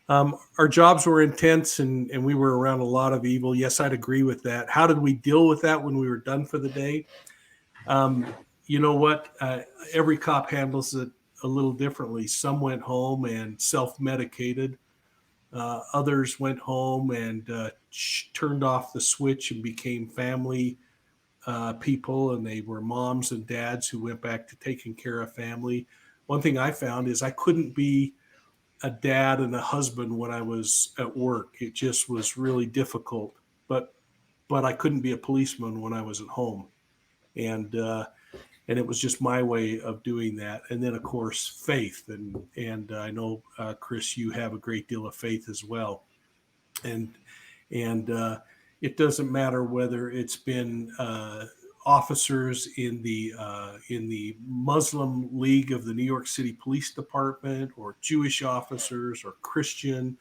Our jobs were intense and we were around a lot of evil. Yes, I'd agree with that. How did we deal with that when we were done for the day? Um, you know what? Every cop handles it a little differently. Some went home and self-medicated. Others went home and turned off the switch and became family people, and they were moms and dads who went back to taking care of family. One thing I found is I couldn't be a dad and a husband when I was at work. It just was really difficult. But I couldn't be a policeman when I was at home, and it was just my way of doing that. And then of course faith, and I know Chris, you have a great deal of faith as well, and it doesn't matter whether it's been officers in the Muslim League of the New York City Police Department, or Jewish officers, or Christian,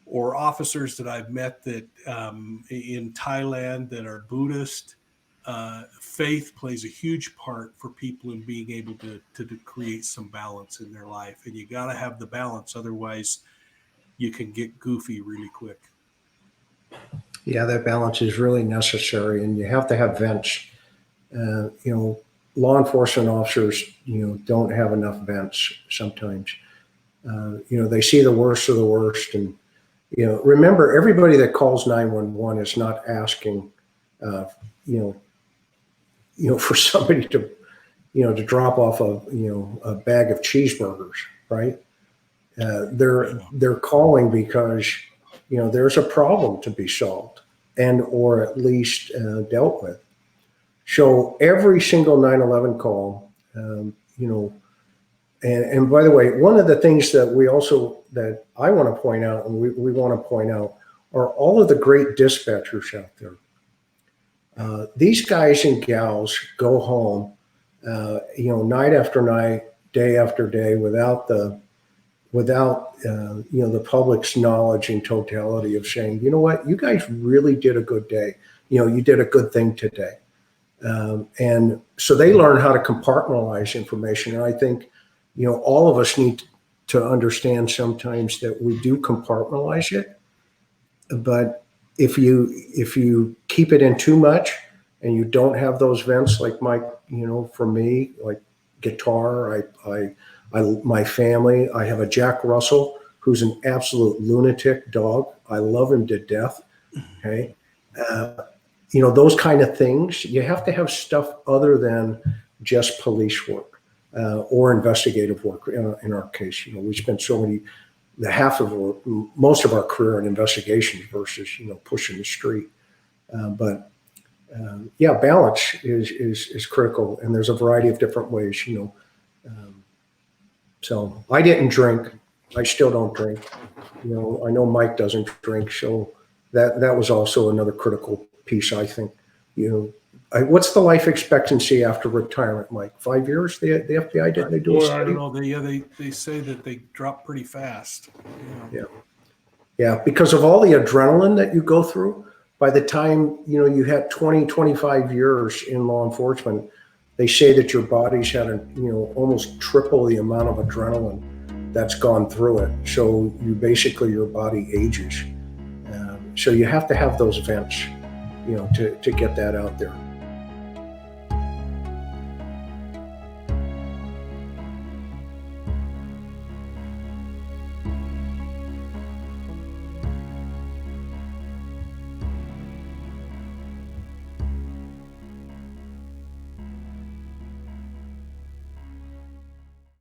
or officers that I've met that in Thailand that are Buddhist. Faith plays a huge part for people in being able to create some balance in their life, and you got to have the balance, otherwise you can get goofy really quick. Yeah, that balance is really necessary, and you have to have vents. Law enforcement officers, don't have enough vents sometimes. They see the worst of the worst, and remember, everybody that calls 911 is not asking, for somebody to, to drop off a bag of cheeseburgers, right? They're calling because there's a problem to be solved and or at least dealt with. So every single 911 call, and by the way, one of the things that I want to point out, and we want to point out, are all of the great dispatchers out there. These guys and gals go home, night after night, day after day, without the public's knowledge and totality of saying, you know what, you guys really did a good day. You did a good thing today. And so they learn how to compartmentalize information. And I think, all of us need to understand sometimes that we do compartmentalize it. But if you keep it in too much and you don't have those vents, like Mike, for me, like guitar, my family, I have a Jack Russell who's an absolute lunatic dog. I love him to death. Okay. Those kind of things, you have to have stuff other than just police work or investigative work. In our case, we spent most of our career in investigations versus, pushing the street. Balance is critical, and there's a variety of different ways, So I didn't drink. I still don't drink. I know Mike doesn't drink. So that was also another critical piece, I think. What's the life expectancy after retirement, Mike? 5 years? The FBI, didn't they do a study? I don't know. They say that they drop pretty fast. Yeah, because of all the adrenaline that you go through. By the time, you had 20, 25 years in law enforcement, they say that your body's had almost triple the amount of adrenaline that's gone through it. So your body ages. So you have to have those vents, to get that out there.